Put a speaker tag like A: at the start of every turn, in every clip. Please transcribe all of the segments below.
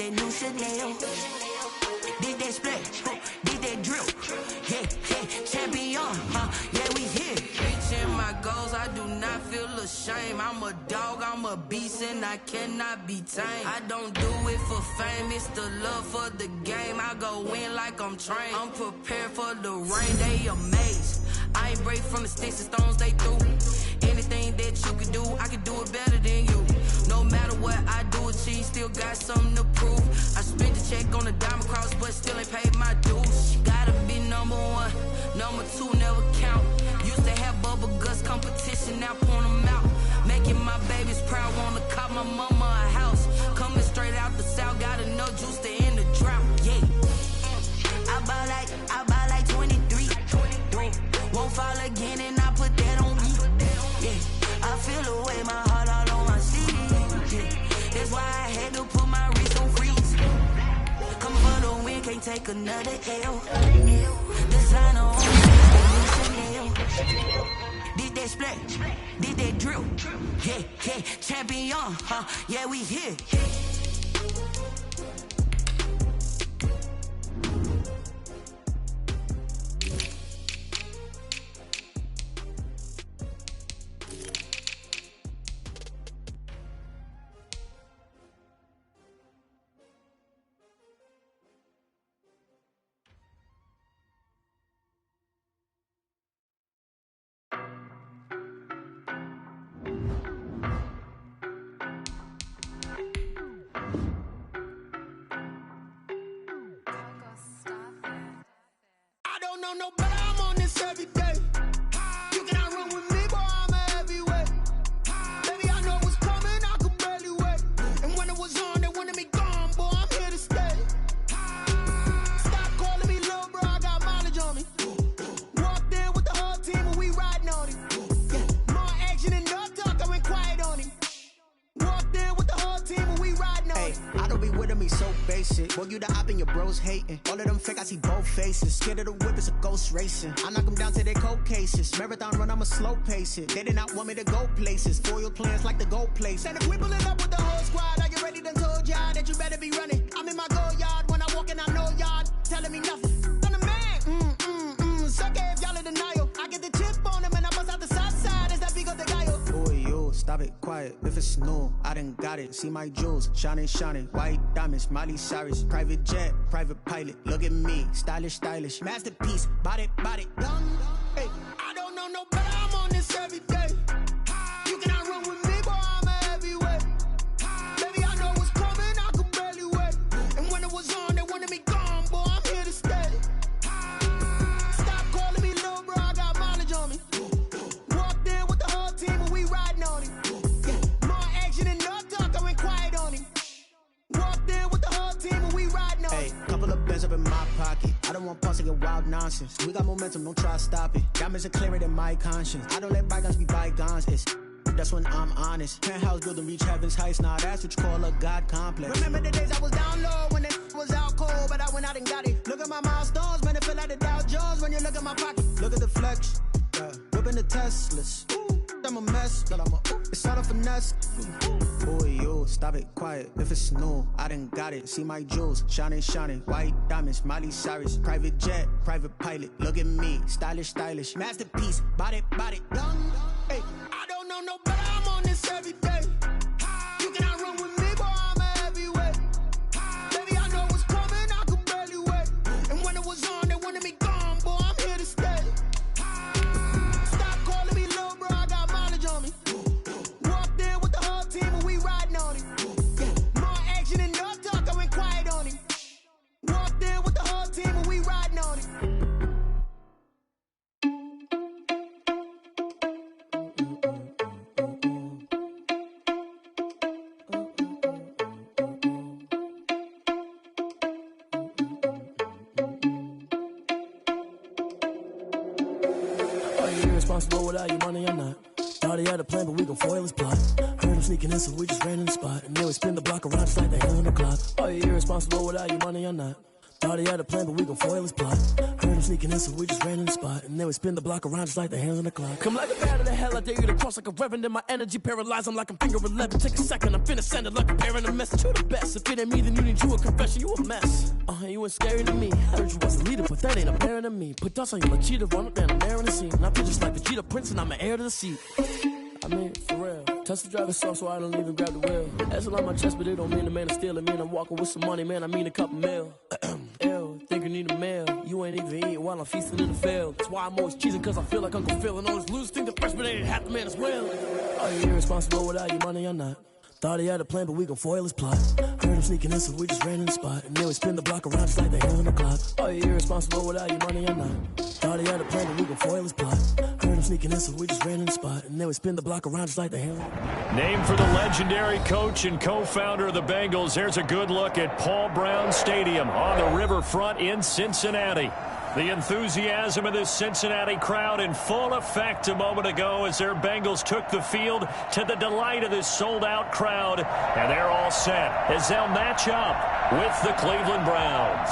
A: that new Chanel. Did that split, did that drill. Yeah, champion, yeah, we here. Reaching my goals, I do not feel ashamed. I'm a dog, I'm a beast, and I cannot be tamed. I don't do it for fame, it's the love for the game. I go in like I'm trained. I'm prepared for the rain, they amazed. I ain't break from the sticks and stones they threw. Anything that you can do, I can do it better than you. No matter what I do achieve, still got something to prove. I spent the check on the diamond cross, but still ain't paid my dues. Gotta be number one, number two never count. Used to have bubble guts competition, now point them out. Making my babies proud, wanna cop my mama a house. Coming straight out the south, got enough juice to end the drought. Yeah, I buy like 23. Won't fall again, and I put that on me. Yeah, I feel the way, my heart all on my sleeve. Yeah, that's why I had to put my wrist on freeze. Come for the win, can't take another L. Designer on me, Chanel. Did that split, did that drill. Yeah, champion, yeah, we here.
B: No, but I'm on this every day. You cannot run with me, boy, I'm a heavyweight. Baby, I know what's coming, I could barely wait. And when it was on, they wanted me gone, boy, I'm here to stay. Stop calling me little bro, I got mileage on me. Walked in with the whole team and we riding on him. Yeah, more action and no talk, I went quiet on him. Walked in with the whole team and we riding on him.
C: I don't be with me so basic. Boy, you the op and your bros hating. All of them fake, I see both faces. Scared of the whip, it's a ghost racing. I knock them down to their cold cases. Marathon run, I'ma slow pace it. They did not want me to go places. Foil plans like the gold place. And if we pulling up with the whole squad, are you ready? Done told y'all that you better be running. I'm in my go yard when I walk in, I know y'all telling me nothing. I'm the man. Suck it if y'all in denial. I get the chip on them and I bust out the south side. Is that Vigo de Gallo? Boy, you stop it, quiet. If it's new, I done got it. See my jewels, shining, white diamonds, Miley Cyrus, private jet, private pilot. Look at me, stylish, masterpiece, body, young.
B: Hey, I don't know no better, I'm on this every day. You cannot run with me, boy, I'm a heavyweight. Baby, I know what's coming, I could barely wait. And when it was on, they wanted me gone, boy, I'm here to stay. Stop calling me little bro, I got mileage on me. Walked in with the whole team and we riding on him. Yeah, more action and no talk, I went quiet on him. Walked in with the whole team and we riding on him.
C: Couple of bands up in my pocket. I don't want pause to get wild nonsense. We got momentum, don't try to stop it. Diamonds are clearer than my conscience. I don't let bygones be bygones. That's when I'm honest. Penthouse building reach heaven's heights. Nah, that's what you call a God complex.
B: Remember the days I was down low when it was out cold, but I went out and got it. Look at my milestones, man, it feel like the Dow Jones when you look at my pocket.
C: Look at the flex, whipping the Teslas. I'm a mess, but it's all a finesse. Boy, you stop it, quiet. If it's new, I done got it. See my jewels, shining, white diamonds, Miley Cyrus, private jet, private pilot. Look at me, stylish, masterpiece, body, young.
B: Hey, I don't know no better, I'm on this every day. You cannot run with me, boy, I'm a heavyweight. Baby, I know what's coming, I could barely wait. And when it was on, they wanted me gone, boy, I'm here to stay. Stop calling me little bro, I got mileage on me. Walked in with the whole team and we riding on him. Yeah, more action and no talk, I went quiet on him. Walked in with the whole team and we riding on him.
D: Responsible without your money or not. Thought he had a plan, but we gon' foil his plot. Heard him sneaking in, so we just ran in the spot. And then we spin the block around just like they on the clock. Are you irresponsible without your money or not? Thought he had a plan, but we gon' foil his plot. Heard him sneaking in, so we just ran in the spot. And then we spin the block around just like the hands on the clock. Come like a bat of the hell, I dare you to cross like a reverend. In my energy paralyzed, I'm like I'm finger 11. Take a second, I'm finna send it like a parent a message. You the best, if it ain't me, then you need you a confession. You a mess, you ain't scary to me. Heard you was a leader, but that ain't apparent to me. Put dust on you like cheetah, run up and I'm there in the scene. I feel just like the Vegeta Prince and I'm an heir to the seat. I mean, for real. Touch the driver's soft so I don't even grab the wheel. That's a lot on my chest, but it don't mean the man is stealing. Mean I'm walking with some money, man, I mean a couple mil. Ew, think you need a meal. You ain't even eating while I'm feasting in the field. That's why I'm always cheesing, cause I feel like Uncle Phil. And all this loose think the freshman ain't half the man as well. Are you irresponsible without your money or not? Thought he had a plan, but we gon' foil his plot. Heard him sneaking in, so we just ran in the spot. And then we spin the block around just like the hands on the clock. Are you irresponsible without your money or not? Thought he had a plan, but we gon' foil his plot. Heard him sneaking in, so we just ran in the spot. And then we spin the block around just like the hands.
E: Named for the legendary coach and co-founder of the Bengals, here's a good look at Paul Brown Stadium on the riverfront in Cincinnati. The enthusiasm of this Cincinnati crowd in full effect a moment ago as their Bengals took the field to the delight of this sold-out crowd. And they're all set as they'll match up with the Cleveland Browns.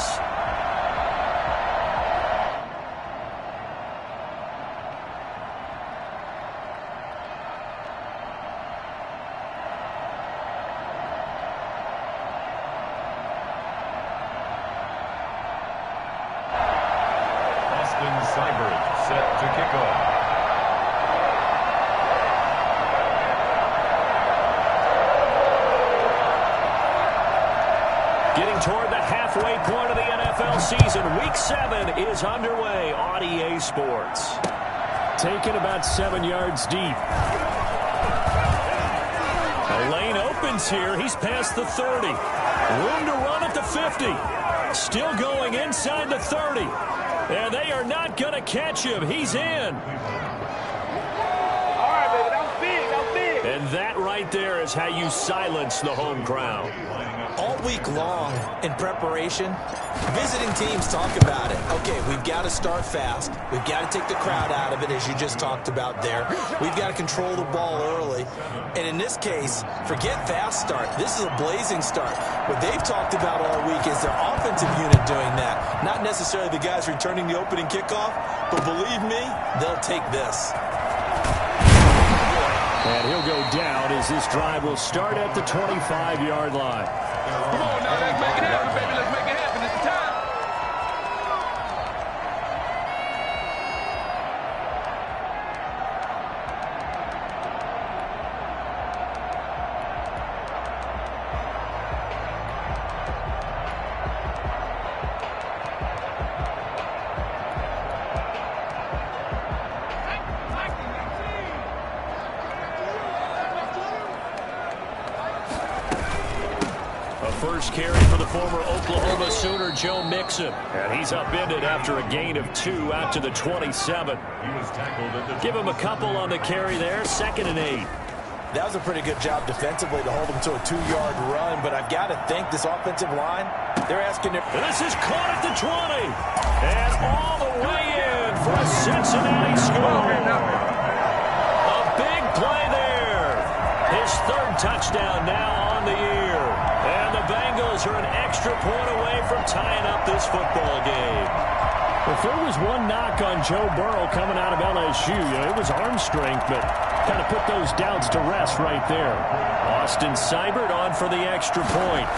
E: Toward the halfway point of the NFL season, Week 7 is underway on EA Sports. Taken about 7 yards deep. A lane opens here. He's past the 30. Room to run at the 50. Still going inside the 30. And they are not going to catch him. He's in.
F: All right, baby. That was big. That was big.
E: And that right there is how you silence the home crowd.
G: All week long in preparation, visiting teams talk about it. Okay, we've got to start fast. We've got to take the crowd out of it, as you just talked about there. We've got to control the ball early. And in this case, forget fast start. This is a blazing start. What they've talked about all week is their offensive unit doing that. Not necessarily the guys returning the opening kickoff, but believe me, they'll take this.
E: And he'll go down as this drive will start at the 25-yard line.
F: Come on now, let's make it happen, baby. Let's make it happen. It's the time.
E: First carry for the former Oklahoma Sooner, Joe Mixon. And he's upended after a gain of 2 out to the 27. Give him a couple on the carry there, 2nd and 8.
G: That was a pretty good job defensively to hold him to a 2-yard run, but I've got to think this offensive line, they're asking him.
E: This is caught at the 20. And all the way in for a Cincinnati score. A big play there. His 3rd touchdown now on the year. And the Bengals are an extra point away from tying up this football game. If there was one knock on Joe Burrow coming out of LSU, it was arm strength, but kind of put those doubts to rest right there. Austin Seibert on for the extra point.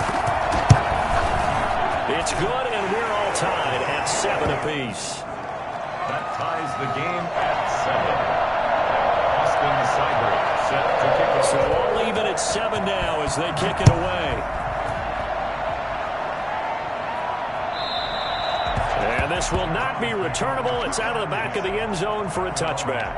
E: It's good, and we're all tied at 7 apiece.
H: That ties the game at 7. Austin Seibert set to kick it.
E: So all even at 7 now as they kick it away. And this will not be returnable. It's out of the back of the end zone for a touchback.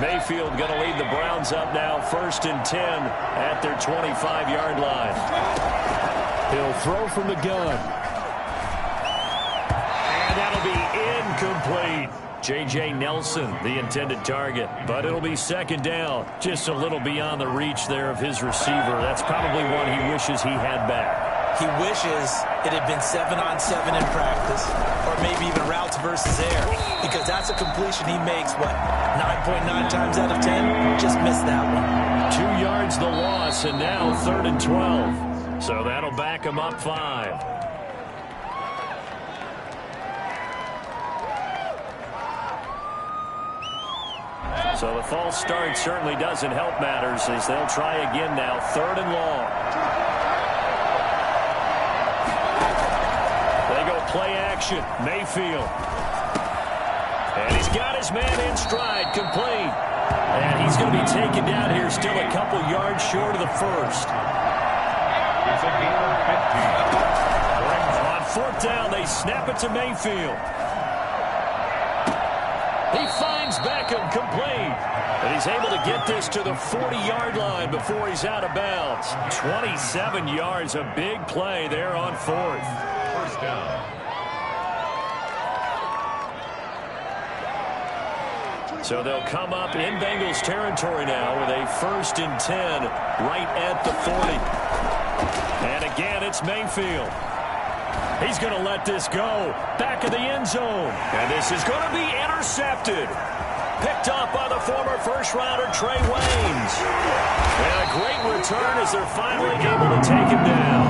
E: Mayfield going to lead the Browns up now, 1st and 10 at their 25-yard line. He'll throw from the gun. And that'll be incomplete. J.J. Nelson, the intended target. But it'll be 2nd down, just a little beyond the reach there of his receiver. That's probably one he wishes he had back.
G: He wishes it had been 7-on-7 in practice, or maybe even routes versus air, because that's a completion he makes, 9.9 times out of 10? Just missed that one.
E: 2 yards the loss, and now 3rd and 12. So that'll back him up 5. So the false start certainly doesn't help matters as they'll try again now. 3rd and long. They go play action. Mayfield. And he's got his man in stride. Complete. And he's going to be taken down here still a couple yards short of the first.
H: It's a gain of 15.
E: On 4th down, they snap it to Mayfield. He finds Beckham, complete. And he's able to get this to the 40-yard line before he's out of bounds. 27 yards, a big play there on 4th.
H: First down.
E: So they'll come up in Bengals territory now with a 1st and 10 right at the 40. And again, it's Mayfield. He's going to let this go. Back of the end zone. And this is going to be intercepted. Picked up by the former first-rounder Trey Waynes. And a great return as they're finally able to take him down.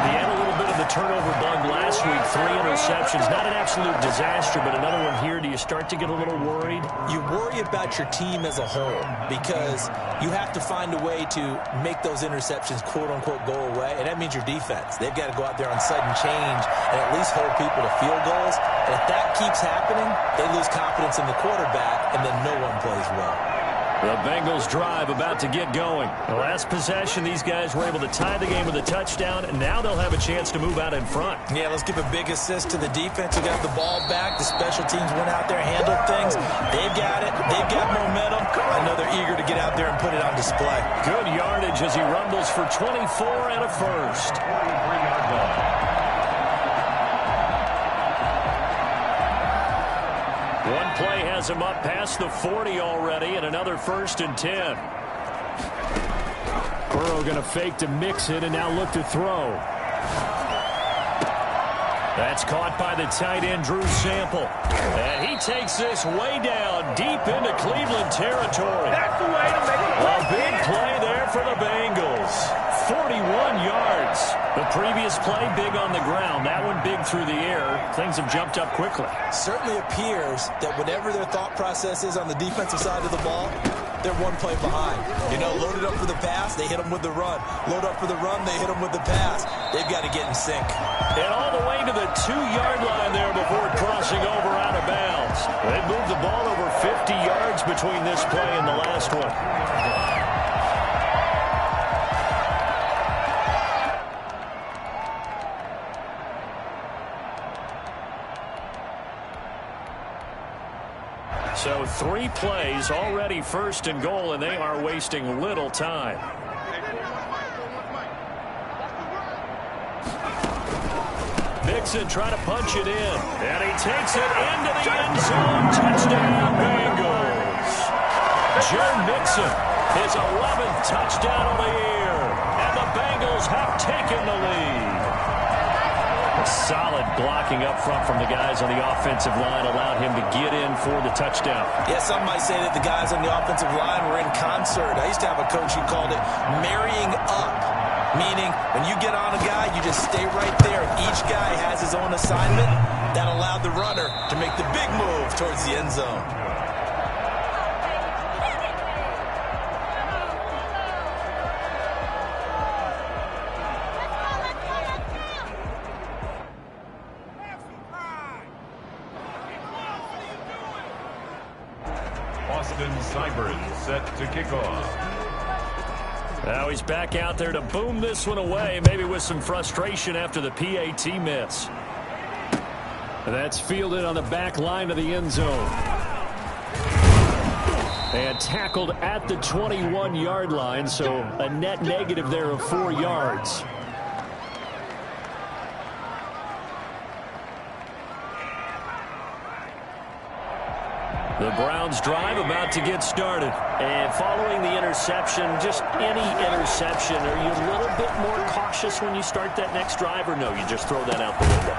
E: He had a little bit of the turnover bug last week. 3 interceptions. Not an absolute disaster, but another one here. Do you start to get a little worried?
G: You worry about your team as a whole because you have to find a way to make those interceptions, quote-unquote, go away, and that means your defense. They've got to go out there on sudden change and at least hold people to field goals. And if that keeps happening, they lose confidence in the quarterback, and then no one plays well.
E: The Bengals drive about to get going. The last possession, these guys were able to tie the game with a touchdown, and now they'll have a chance to move out in front.
G: Yeah, let's give a big assist to the defense who got the ball back. The special teams went out there, handled things. They've got it. They've got momentum. I know they're eager to get out there and put it on display.
E: Good yardage as he rumbles for 24 and a first.
H: 43-yard line.
E: One play has him up past the 40 already, and another 1st and 10. Burrow going to fake to mix it and now look to throw. That's caught by the tight end, Drew Sample. And he takes this way down, deep into Cleveland territory.
F: That's the way to make it.
E: A big play there for the Bengals. 41 yards. The previous play, big on the ground. That one big through the air. Things have jumped up quickly.
G: Certainly appears that whatever their thought process is on the defensive side of the ball, they're one play behind. You know, loaded up for the pass, they hit them with the run. Load up for the run, they hit them with the pass. They've got to get in sync.
E: And all the way to the 2-yard line there before crossing over out of bounds. They moved the ball over 50 yards between this play and the last one. So 3 plays, already 1st and goal, and they are wasting little time. Mixon trying to punch it in, and he takes it into the end zone. Touchdown, Bengals. Joe Mixon, his 11th touchdown of the year, and the Bengals have taken the lead. Solid blocking up front from the guys on the offensive line allowed him to get in for the touchdown.
G: Yeah, some might say that the guys on the offensive line were in concert. I used to have a coach who called it marrying up, meaning when you get on a guy, you just stay right there. Each guy has his own assignment. That allowed the runner to make the big move towards the end zone.
H: Austin Seibert set to kick off.
E: Now he's back out there to boom this one away, maybe with some frustration after the PAT miss. That's fielded on the back line of the end zone. And tackled at the 21-yard line, so a net negative there of 4 yards. The Browns drive about to get started.
I: And following the interception, just any interception, are you a little bit more cautious when you start that next drive, or no, you just throw that out the window?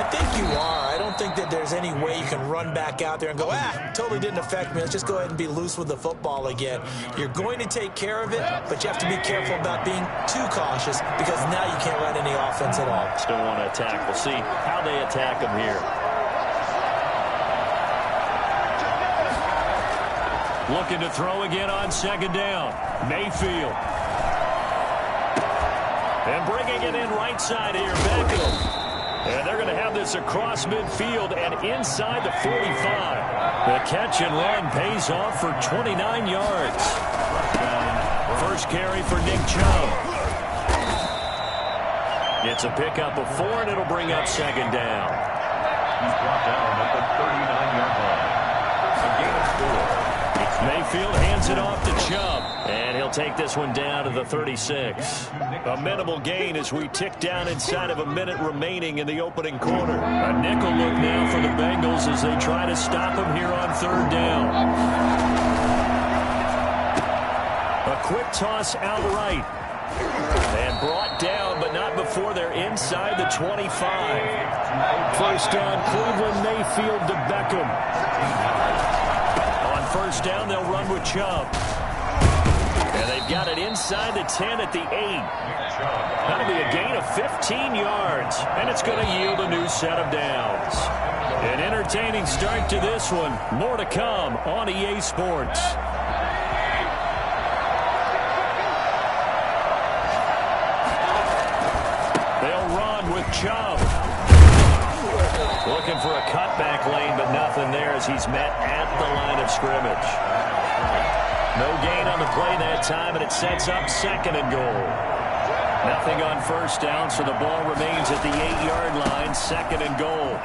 G: I think you are. I don't think that there's any way you can run back out there and go, totally didn't affect me. Let's just go ahead and be loose with the football again. You're going to take care of it, but you have to be careful about being too cautious because now you can't run any offense at all.
I: Still want to attack. We'll see how they attack them here.
E: Looking to throw again on second down. Mayfield. And bringing it in right side here, Beckham. And they're going to have this across midfield and inside the 45. The catch and run pays off for 29 yards. First carry for Nick Chubb. It's a pickup of 4, and it'll bring up second down.
H: He's brought down at the 39-yard line. A gain of 4.
E: Mayfield hands it off to Chubb, and he'll take this one down to the 36. A minimal gain as we tick down inside of a minute remaining in the opening quarter. A nickel look now for the Bengals as they try to stop him here on third down. A quick toss out right. And brought down, but not before they're inside the 25. First down, Cleveland, Mayfield to Beckham. First down, they'll run with Chubb. And they've got it inside the 10 at the 8. That'll be a gain of 15 yards, and it's going to yield a new set of downs. An entertaining start to this one. More to come on EA Sports. They'll run with Chubb. Looking for a cutback lane, but nothing there as he's met at the line of scrimmage. No gain on the play that time, and it sets up second and goal. Nothing on first down, so the ball remains at the 8-yard line, second and goal.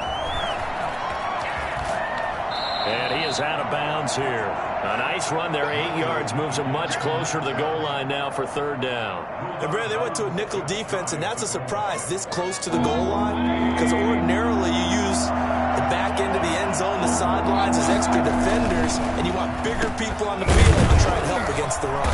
E: And he is out of bounds here. A nice run there, 8 yards, moves him much closer to the goal line now for third down.
G: And, Brad, they went to a nickel defense, and that's a surprise this close to the goal line because ordinarily you use the back end of the end zone, the sidelines as extra defenders, and you want bigger people on the field to try and help against the run.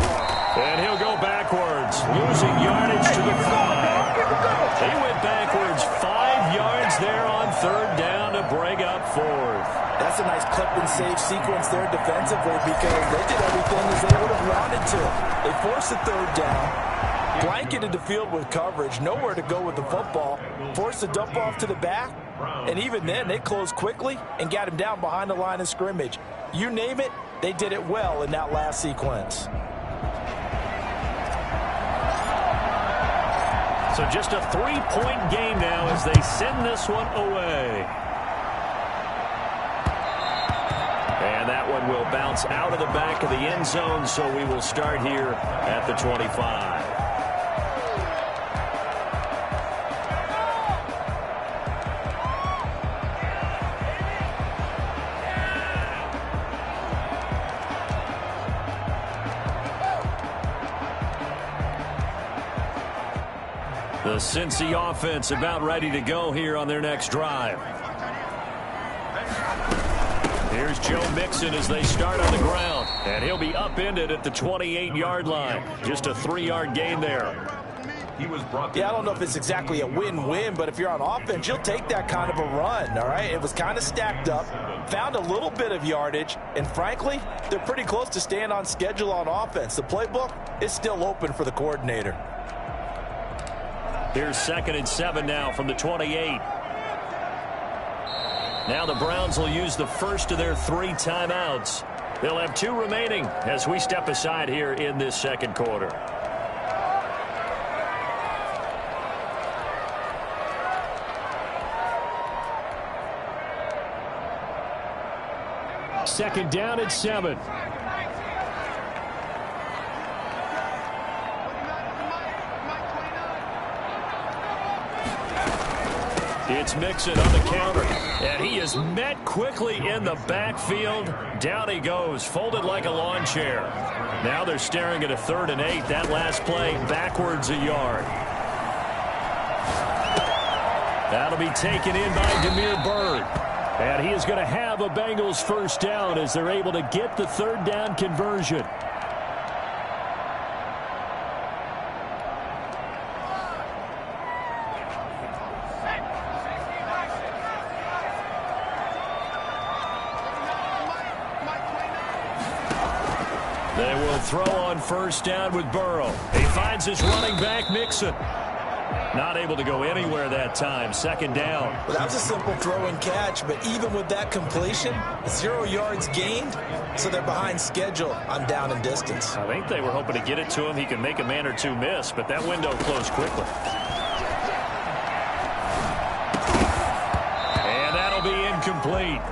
E: And he'll go backwards, losing yardage to the 5. He went backwards 5 yards there on third down to bring up fourth.
G: That's a nice clip and save sequence there defensively because they did everything as they would have wanted to. They forced the third down, blanketed the field with coverage, nowhere to go with the football, forced the dump off to the back, and even then they closed quickly and got him down behind the line of scrimmage. You name it, they did it well in that last sequence.
E: So just a 3-point game now as they send this one away. And that one will bounce out of the back of the end zone, so we will start here at the 25. The Cincy offense about ready to go here on their next drive. Here's Joe Mixon as they start on the ground. And he'll be upended at the 28-yard line. Just a 3-yard gain there.
G: Yeah, I don't know if it's exactly a win-win, but if you're on offense, you'll take that kind of a run, all right? It was kind of stacked up, found a little bit of yardage, and frankly, they're pretty close to staying on schedule on offense. The playbook is still open for the coordinator.
E: Here's 2nd and 7 now from the 28. Now the Browns will use the first of their 3 timeouts. They'll have 2 remaining as we step aside here in this second quarter. Second down at 7. It's Mixon on the counter, and he is met quickly in the backfield. Down he goes, folded like a lawn chair. Now they're staring at a 3rd and 8. That last play backwards a yard. That'll be taken in by Damiere Byrd. And he is going to have a Bengals first down as they're able to get the third down conversion. They will throw on first down with Burrow. He finds his running back, Mixon. Not able to go anywhere that time. Second down.
G: Well, that was a simple throw and catch, but even with that completion, 0 yards gained, so they're behind schedule on down and distance.
E: I think they were hoping to get it to him. He can make a man or two miss, but that window closed quickly. And that'll be incomplete.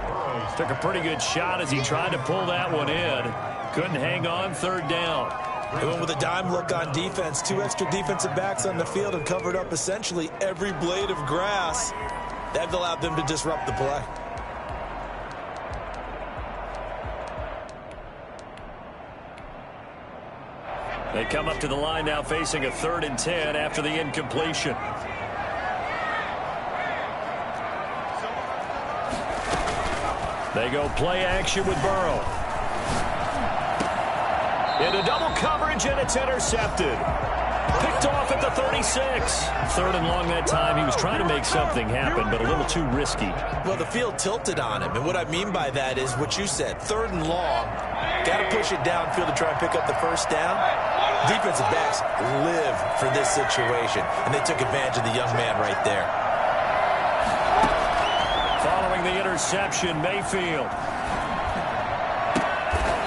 E: Took a pretty good shot as he tried to pull that one in. Couldn't hang on. Third down.
G: Going with a dime look on defense. 2 extra defensive backs on the field and covered up essentially every blade of grass. That allowed them to disrupt the play.
E: They come up to the line now facing a 3rd and 10 after the incompletion. They go play action with Burrow. Into double coverage, and it's intercepted. Picked off at the 36. 3rd and long that time. He was trying to make something happen, but a little too risky.
G: Well, the field tilted on him, and what I mean by that is what you said. 3rd and long. Got to push it downfield to try and pick up the first down. Defensive backs live for this situation, and they took advantage of the young man right there.
E: Following the interception, Mayfield.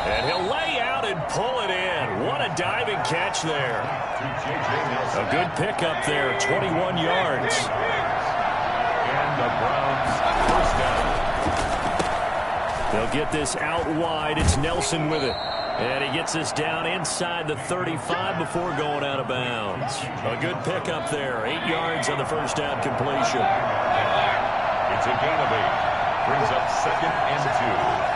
E: And he'll lay out and pull it in. What a diving catch there. A good pickup there, 21 yards.
H: And the Browns first down.
E: They'll get this out wide. It's Nelson with it. And he gets this down inside the 35 before going out of bounds. A good pickup there. 8 yards on the first down completion.
H: It's a gain of 8. Brings up 2nd and 2.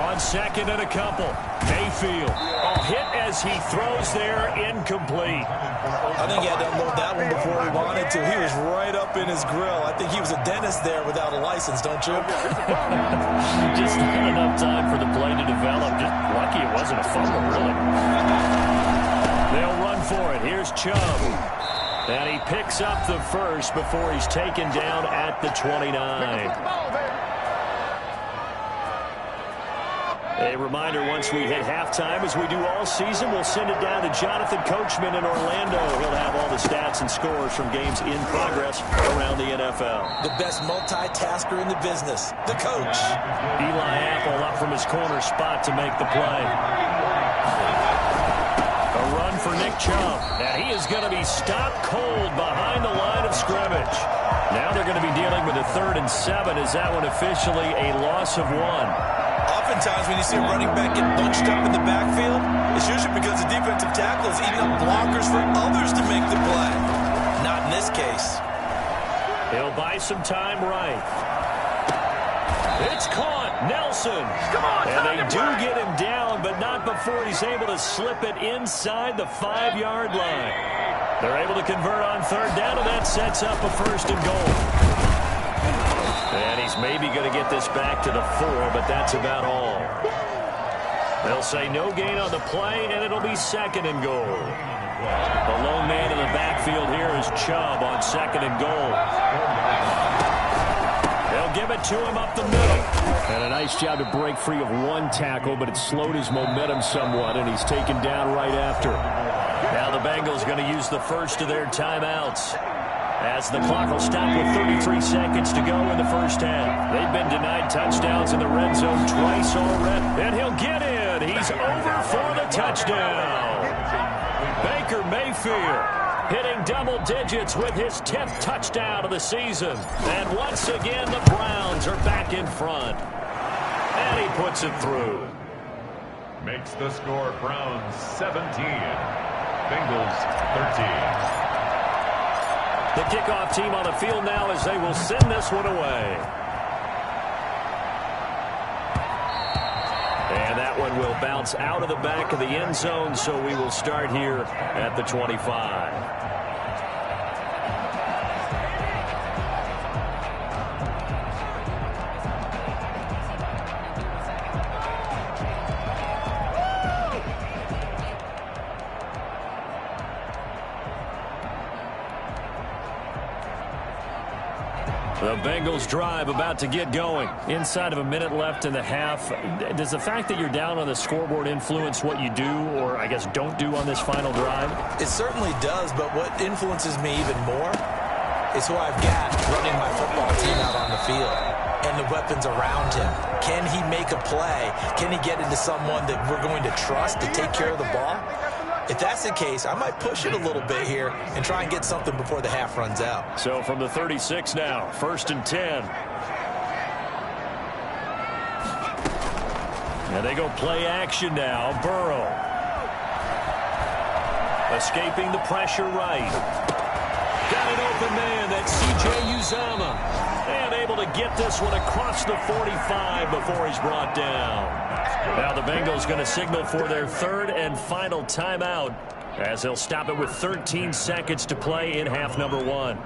E: On 2nd and a couple. Mayfield. A hit as he throws there, incomplete.
G: I think he had to unload that one before he wanted to. He was right up in his grill. I think he was a dentist there without a license, don't you?
E: Just not enough time for the play to develop. Just lucky it wasn't a fumble, really. They'll run for it. Here's Chubb. And he picks up the first before he's taken down at the 29. A reminder, once we hit halftime, as we do all season, we'll send it down to Jonathan Coachman in Orlando. He'll have all the stats and scores from games in progress around the NFL.
G: The best multitasker in the business, the coach.
E: Eli Apple up from his corner spot to make the play. A run for Nick Chubb. And he is going to be stopped cold behind the line of scrimmage. Now they're going to be dealing with a 3rd and 7. Is that one officially a loss of 1?
G: Oftentimes when you see a running back get bunched up in the backfield, it's usually because the defensive tackle is eating up blockers for others to make the play. Not in this case.
E: He'll buy some time right. It's caught. Nelson.
F: Come on,
E: and they do get him down, but not before he's able to slip it inside the 5-yard line. They're able to convert on 3rd down, and that sets up a 1st and goal. And he's maybe going to get this back to the 4, but that's about all. They'll say no gain on the play, and it'll be 2nd and goal. The lone man in the backfield here is Chubb on 2nd and goal. They'll give it to him up the middle. And a nice job to break free of one tackle, but it slowed his momentum somewhat, and he's taken down right after. Now the Bengals going to use the first of their timeouts, as the clock will stop with 33 seconds to go in the first half. They've been denied touchdowns in the red zone twice already. And he'll get in. He's over for the touchdown. Baker Mayfield hitting double digits with his 10th touchdown of the season. And once again, the Browns are back in front. And he puts it through.
H: Makes the score Browns 17. Bengals 13.
E: The kickoff team on the field now as they will send this one away. And that one will bounce out of the back of the end zone, so we will start here at the 25. The Bengals drive about to get going. Inside of a minute left in the half. Does the fact that you're down on the scoreboard influence what you do, or I guess don't do on this final drive?
G: It certainly does, but what influences me even more is who I've got running my football team out on the field and the weapons around him. Can he make a play? Can he get into someone that we're going to trust to take care of the ball? If that's the case, I might push it a little bit here and try and get something before the half runs out.
E: So from the 36 now, 1st and 10. And they go play action now. Burrow. Escaping the pressure right. Got an open man. That's C.J. Uzomah. And able to get this one across the 45 before he's brought down. Now the Bengals going to signal for their 3rd and final timeout as they'll stop it with 13 seconds to play in half number 1.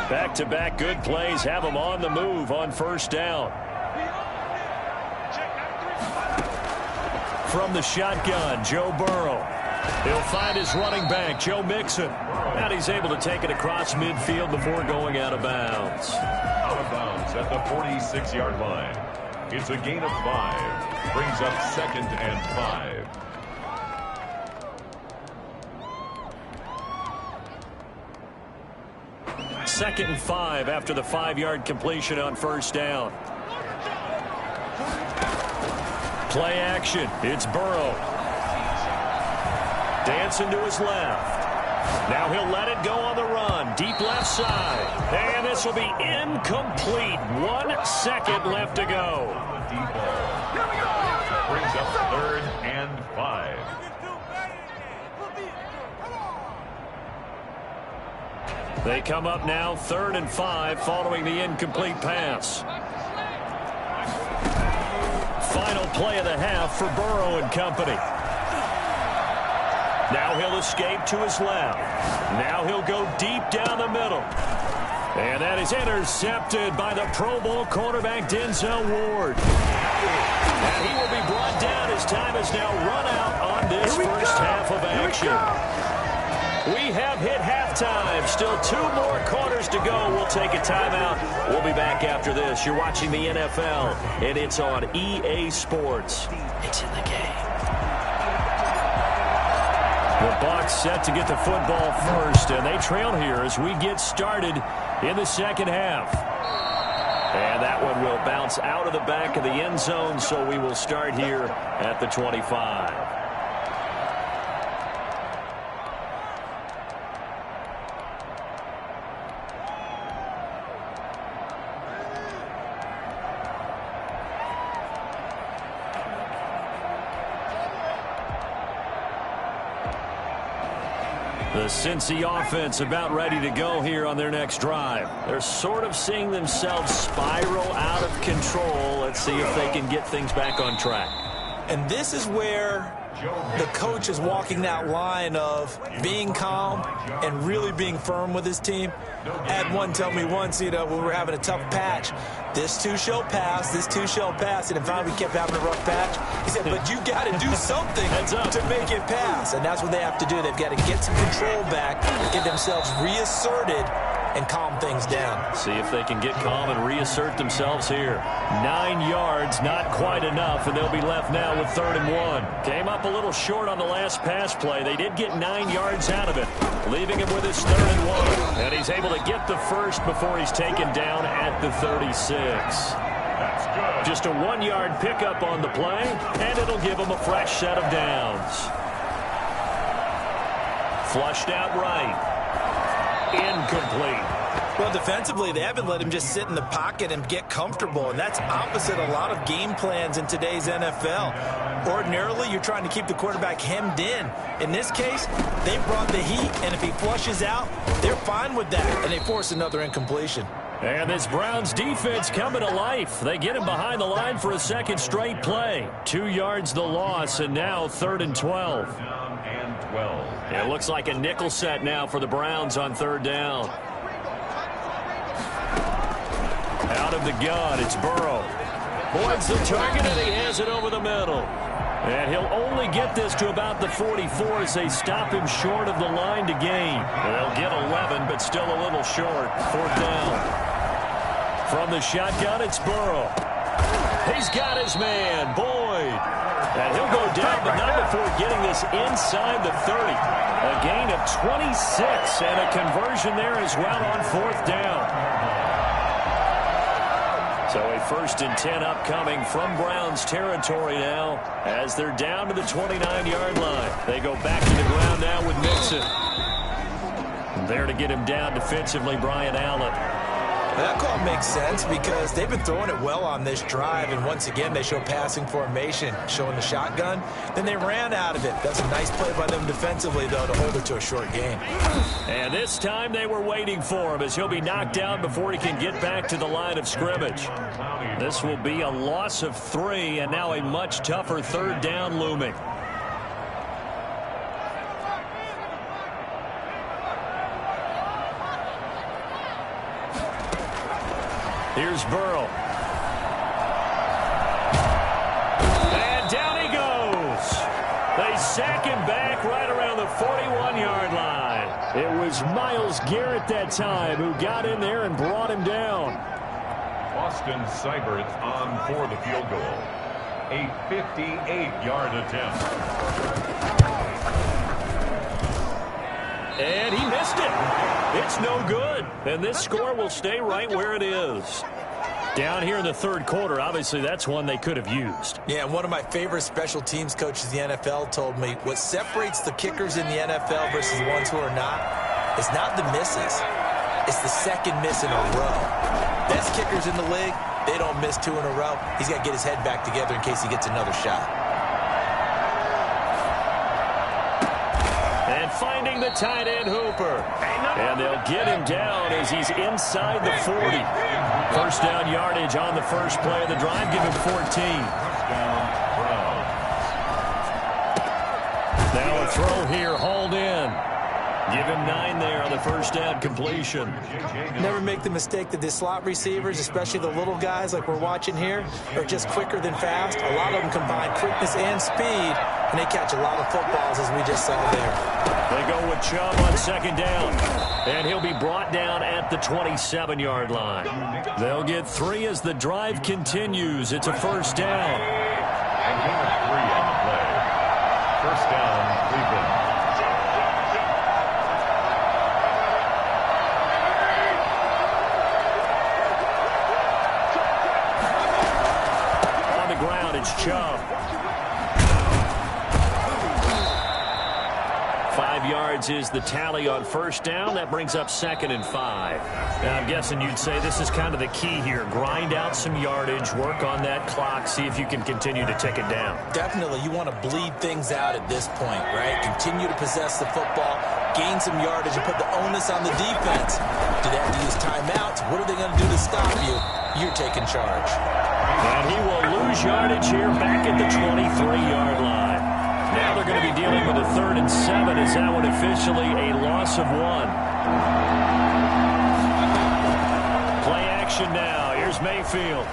E: Back-to-back good plays have them on the move on 1st down. From the shotgun, Joe Burrow. He'll find his running back, Joe Mixon. And he's able to take it across midfield before going out of bounds.
H: Out of bounds at the 46-yard line. It's a gain of 5. Brings up 2nd and 5.
E: 2nd and 5 after the 5-yard completion on 1st down. Play action. It's Burrow. Dancing to his left. Now he'll let it go on the run. Deep left side. And this will be incomplete. 1 second left to go.
H: Deep ball. Brings up 3rd and 5.
E: They come up now 3rd and 5 following the incomplete pass. Final play of the half for Burrow and company. Now he'll escape to his left. Now he'll go deep down the middle. And that is intercepted by the Pro Bowl cornerback Denzel Ward. And he will be brought down. His time is now run out on this first half of action. We have hit halftime. Still 2 more quarters to go. We'll take a timeout. We'll be back after this. You're watching the NFL, and it's on EA Sports. It's in the game. The Bucs set to get the football first, and they trail here as we get started in the 2nd half. And that one will bounce out of the back of the end zone, so we will start here at the 25. The Cincy offense about ready to go here on their next drive. They're sort of seeing themselves spiral out of control. Let's see if they can get things back on track.
G: And this is where the coach is walking that line of being calm and really being firm with his team. I had one tell me once, when we were having a tough patch, this too shall pass, this too shall pass. And finally we kept having a rough patch. He said, but you got to do something to make it pass. And that's what they have to do. They've got to get some control back, get themselves reasserted, and calm things down.
E: See if they can get calm and reassert themselves here. 9 yards, not quite enough, and they'll be left now with 3rd and 1. Came up a little short on the last pass play. They did get 9 yards out of it, leaving him with his 3rd and 1. And he's able to get the first before he's taken down at the 36.
H: That's good.
E: Just a 1-yard pickup on the play, and it'll give him a fresh set of downs. Flushed out right. Incomplete.
G: Well, defensively, they haven't let him just sit in the pocket and get comfortable, and that's opposite a lot of game plans in today's NFL. Ordinarily, you're trying to keep the quarterback hemmed in. In this case, they brought the heat, and if he flushes out, they're fine with that, and they force another incompletion.
E: And this Browns defense coming to life. They get him behind the line for a 2nd straight play. 2 yards the loss, and now 3rd and 12. It looks like a nickel set now for the Browns on 3rd down. Out of the gun, it's Burrow. Boyd's the target, and he has it over the middle. And he'll only get this to about the 44 as they stop him short of the line to gain. They'll get 11, but still a little short. 4th down. From the shotgun, it's Burrow. He's got his man, Boyd. And he'll go down, but not before getting this inside the 30. A gain of 26 and a conversion there as well on 4th down. So a 1st and 10 upcoming from Browns territory now as they're down to the 29-yard line. They go back to the ground now with Mixon. And there to get him down defensively, Brian Allen.
G: That call makes sense because they've been throwing it well on this drive, and once again they show passing formation, showing the shotgun. Then they ran out of it. That's a nice play by them defensively, though, to hold it to a short gain.
E: And this time they were waiting for him as he'll be knocked down before he can get back to the line of scrimmage. This will be a loss of 3, and now a much tougher 3rd down looming. Here's Burrow. And down he goes. They sack him back right around the 41-yard line. It was Myles Garrett that time who got in there and brought him down.
H: Austin Seibert on for the field goal. A 58-yard attempt.
E: And he missed it. It's no good. And this score will stay right where it is. Down here in the 3rd quarter, obviously that's one they could have used.
G: Yeah, and one of my favorite special teams coaches in the NFL told me what separates the kickers in the NFL versus the ones who are not is not the misses. It's the second miss in a row. Best kickers in the league, they don't miss 2 in a row. He's got to get his head back together in case he gets another shot.
E: And finding the tight end Hooper. And they'll get him down as he's inside the 40. 1st down yardage on the first play of the drive. Give him 14. Now a throw here, hauled in. Give him 9 there on the 1st down completion.
G: Never make the mistake that the slot receivers, especially the little guys like we're watching here, are just quicker than fast. A lot of them combine quickness and speed, and they catch a lot of footballs, as we just saw there.
E: They go with Chubb on 2nd down, and he'll be brought down at the 27-yard line. They'll get 3 as the drive continues. It's a 1st down.
H: And gain of 3 on the play. 1st down, Cleveland.
E: On the ground, it's Chubb. 5 yards is the tally on 1st down. That brings up 2nd and 5. Now, I'm guessing you'd say this is kind of the key here. Grind out some yardage, work on that clock, see if you can continue to tick it down.
G: Definitely, you want to bleed things out at this point, right? Continue to possess the football, gain some yardage, and put the onus on the defense. Do they have to use timeouts? What are they going to do to stop you? You're taking charge.
E: And he will lose yardage here back at the 23-yard line. Now they're going to be dealing with a 3rd and 7 as that one officially a loss of 1. Play action now. Here's Mayfield.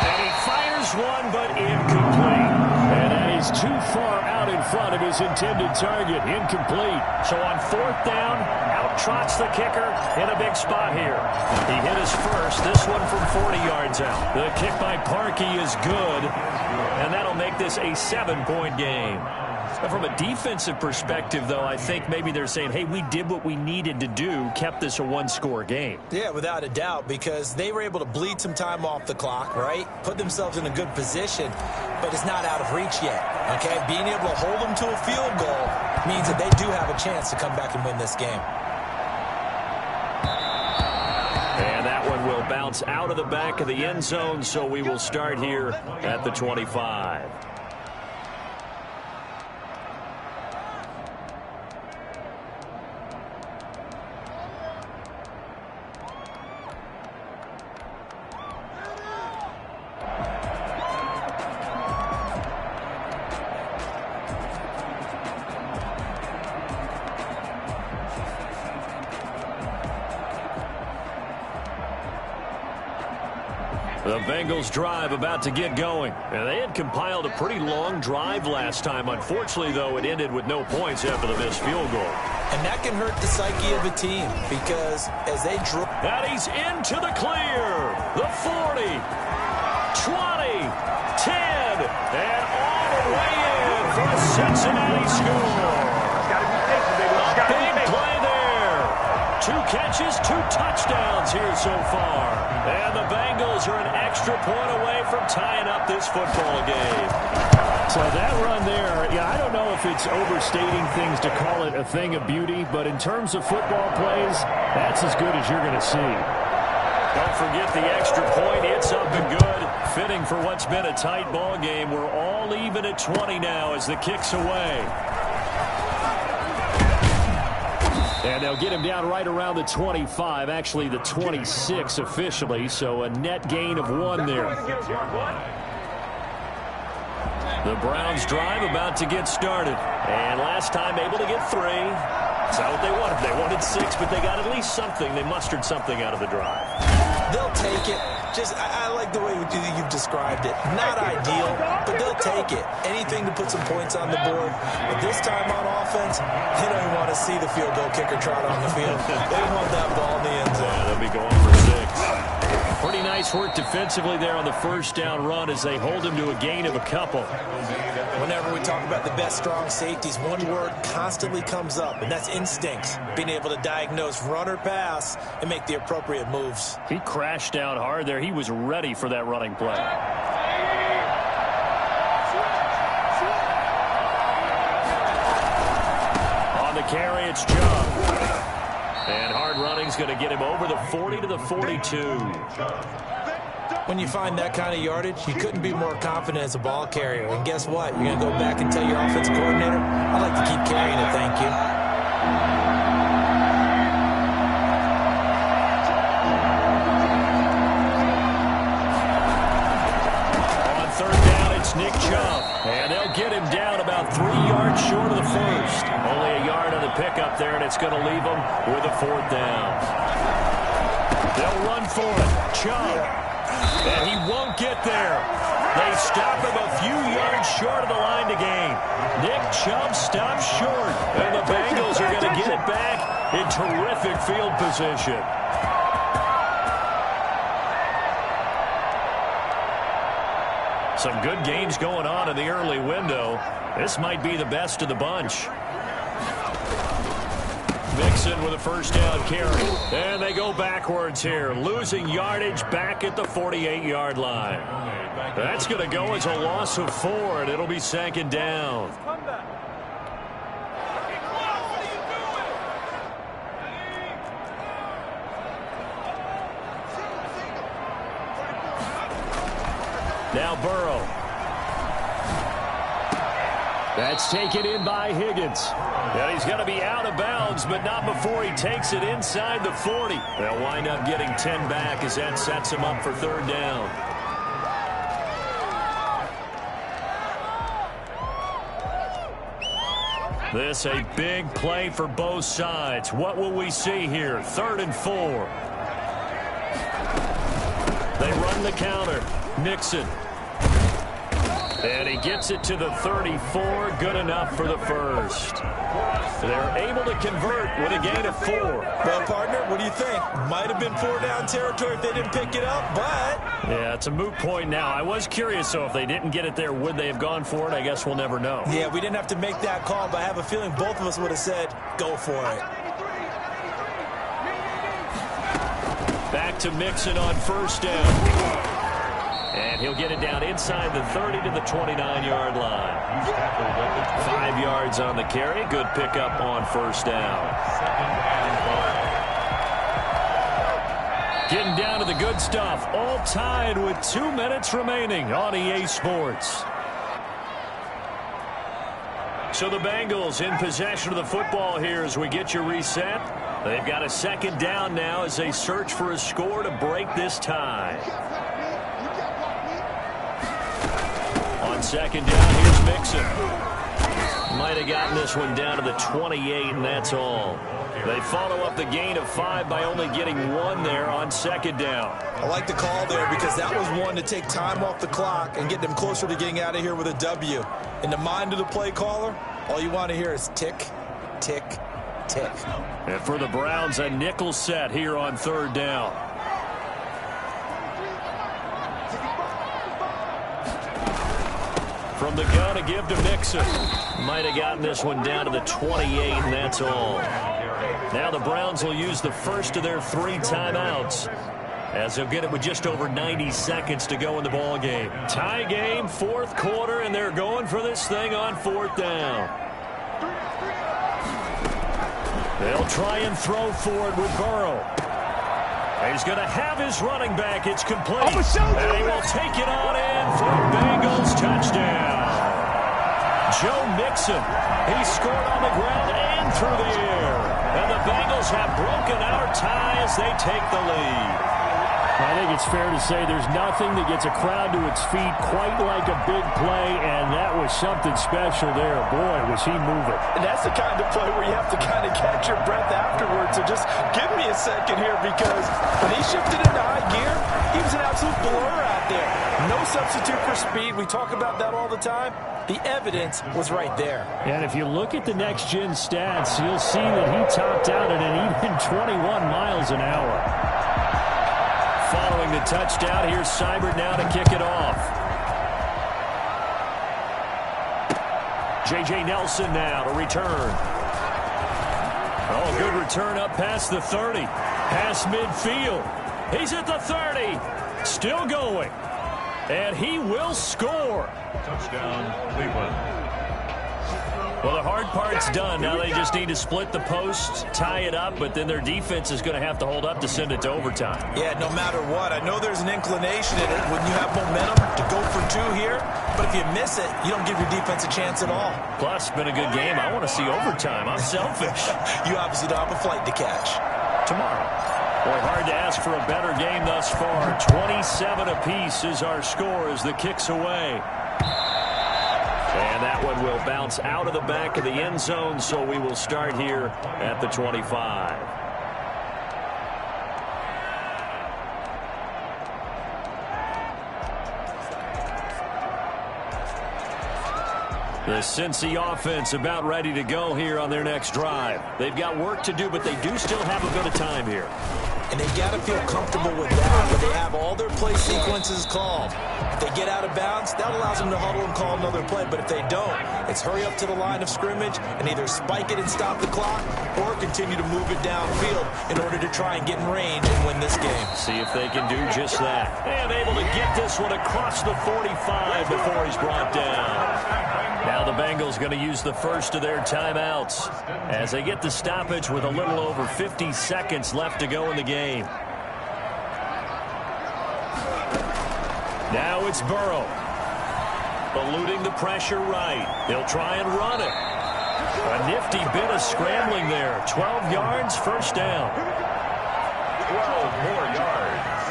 E: And he fires one, but incomplete. And that is too far out in front of his intended target. Incomplete. So on 4th down, out trots the kicker in a big spot here. He hit his first. This one from 40 yards out. The kick by Parkey is good. And that'll make this a 7-point game. From a defensive perspective, though, I think maybe they're saying, hey, we did what we needed to do, kept this a 1-score game.
G: Yeah, without a doubt, because they were able to bleed some time off the clock, right? Put themselves in a good position, but it's not out of reach yet, okay? Being able to hold them to a field goal means that they do have a chance to come back and win this game.
E: And that one will bounce out of the back of the end zone, so we will start here at the 25. The Bengals drive about to get going. And they had compiled a pretty long drive last time. Unfortunately, though, it ended with no points after the missed field goal.
G: And that can hurt the psyche of a team because as they draw...
E: And he's into the clear. The 40, 20, 10, and all the way in for a Cincinnati score. A big play there. 2 catches, 2 touchdowns here so far. And the Bengals are an extra point away from tying up this football game.
I: So that run there, I don't know if it's overstating things to call it a thing of beauty, but in terms of football plays, that's as good as you're going to see.
E: Don't forget the extra point. It's up and good. Fitting for what's been a tight ball game. We're all even at 20 now as the kick's away. And they'll get him down right around the 25, actually the 26 officially, so a net gain of 1 there. The Browns drive about to get started. And last time able to get 3. That's not what they wanted. They wanted 6, but they got at least something. They mustered something out of the drive.
G: They'll take it. I like the way you've described it. Not ideal, but they'll take it. Anything to put some points on the board. But this time on offense, they don't even want to see the field goal kicker trot on the field. They want that ball in the end zone.
E: Yeah, they'll be going for 6. Pretty nice work defensively there on the first down run as they hold him to a gain of a couple.
G: Whenever we talk about the best strong safeties, one word constantly comes up, and that's instincts. Being able to diagnose run or pass and make the appropriate moves.
I: He crashed down hard there. He was ready for that running play.
E: On the carry, it's Chubb. And hard running's going to get him over the 40 to the 42.
G: When you find that kind of yardage, you couldn't be more confident as a ball carrier. And guess what? You're going to go back and tell your offensive coordinator, I'd like to keep carrying it, thank you.
E: On third down, it's Nick Chubb. And they'll get him down about 3 yards short of the first. Only a yard on the pickup there, and it's going to leave him with a 4th down. They'll run for it. Chubb. And he won't get there. They stop him a few yards short of the line to gain. Nick Chubb stops short. And the Bengals are going to get it back in terrific field position. Some good games going on in the early window. This might be the best of the bunch. Mixon with a first down carry. And they go backwards here. Losing yardage back at the 48-yard line. That's going to go as a loss of 4, and it'll be 2nd down. Now Burrow. That's taken in by Higgins. And he's going to be out of bounds, but not before he takes it inside the 40. They'll wind up getting 10 back as that sets him up for 3rd down. This a big play for both sides. What will we see here? 3rd and 4. They run the counter. Mixon. And he gets it to the 34. Good enough for the first. They're able to convert with a gain of 4.
G: Well, partner, what do you think? Might have been 4 down territory if they didn't pick it up, but...
E: Yeah, it's a moot point now. I was curious, so if they didn't get it there, would they have gone for it? I guess we'll never know.
G: Yeah, we didn't have to make that call, but I have a feeling both of us would have said, go for it.
E: Back to Mixon on first down. And he'll get it down inside the 30 to the 29-yard line. 5 yards on the carry. Good pickup on first down. Getting down to the good stuff. All tied with 2 minutes remaining on EA Sports. So the Bengals in possession of the football here as we get you reset. They've got a 2nd down now as they search for a score to break this tie. On 2nd down, here's Mixon. Might have gotten this one down to the 28, and that's all. They follow up the gain of 5 by only getting 1 there on second down.
G: I like the call there because that was one to take time off the clock and get them closer to getting out of here with a W. In the mind of the play caller, all you want to hear is tick, tick, tick.
E: And for the Browns, a nickel set here on third down. From the gun, a give to Mixon. Might have gotten this one down to the 28, and that's all. Now the Browns will use the first of their 3 timeouts, as they'll get it with just over 90 seconds to go in the ball game. Tie game, 4th quarter, and they're going for this thing on 4th down. They'll try and throw for it with Burrow. He's going to have his running back. It's complete. And he will take it on in for a Bengals touchdown. Joe Mixon. He scored on the ground and through the air. And the Bengals have broken our tie as they take the lead.
I: I think it's fair to say there's nothing that gets a crowd to its feet quite like a big play, and that was something special there. Boy, was he moving.
G: And that's the kind of play where you have to kind of catch your breath afterwards. So just give me a second here, because when he shifted into high gear, he was an absolute blur out there. No substitute for speed. We talk about that all the time. The evidence was right there.
I: And if you look at the next-gen stats, you'll see that he topped out at an even 21 miles an hour.
E: Following the touchdown, here's Seibert now to kick it off. J.J. Nelson now to return. Oh, good return up past the 30. Past midfield. He's at the 30. Still going. And he will score.
H: Touchdown, Cleveland.
E: Well, the hard part's done. Now they just need to split the post, tie it up, but then their defense is going to have to hold up to send it to overtime.
G: Yeah, no matter what. I know there's an inclination in it when you have momentum to go for 2 here, but if you miss it, you don't give your defense a chance at all.
E: Plus, it's been a good game. I want to see overtime. I'm selfish.
G: You obviously don't have a flight to catch.
E: Tomorrow. Boy, hard to ask for a better game thus far. 27 apiece is our score as the kick's away. And that one will bounce out of the back of the end zone, so we will start here at the 25. The Cincy offense about ready to go here on their next drive. They've got work to do, but they do still have a bit of time here.
G: And they've got to feel comfortable with that, but they have all their play sequences called. If they get out of bounds, that allows them to huddle and call another play. But if they don't, it's hurry up to the line of scrimmage and either spike it and stop the clock or continue to move it downfield in order to try and get in range and win this game.
E: See if they can do just that. And able to get this one across the 45 before he's brought down. Now the Bengals going to use the first of their timeouts as they get the stoppage with a little over 50 seconds left to go in the game. Now it's Burrow. Eluding the pressure right. They'll try and run it. A nifty bit of scrambling there. 12 yards, first down.
H: 12 more yards.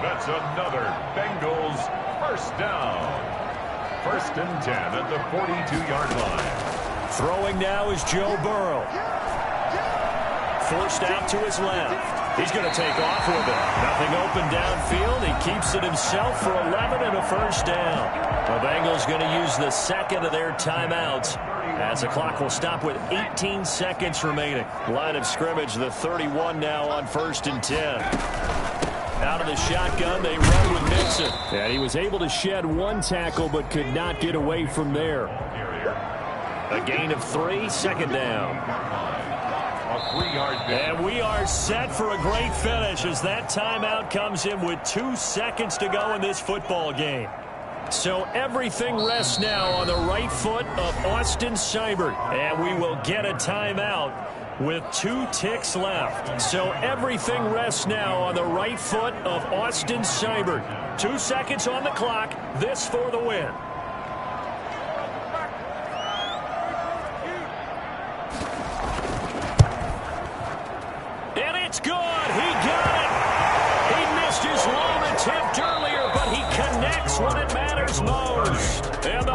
H: That's another Bengals first down. First and 10 at the 42-yard line.
E: Throwing now is Joe Burrow. Forced out to his left. He's going to take off with it. Nothing open downfield. He keeps it himself for 11 and a first down. The Bengals going to use the second of their timeouts as the clock will stop with 18 seconds remaining. Line of scrimmage, the 31 now on first and 10. Out of the shotgun, they run with Mixon.
I: And he was able to shed 1 tackle, but could not get away from there.
E: A gain of 3, second down.
H: A 3-yard gain.
E: And we are set for a great finish as that timeout comes in with 2 seconds to go in this football game. So everything rests now on the right foot of Austin Seibert. And we will get a timeout with 2 ticks left. So everything rests now on the right foot of Austin Seibert. 2 seconds on the clock. This for the win. And it's good. He got it. He missed his long attempt earlier, but he connects when it matters most. And the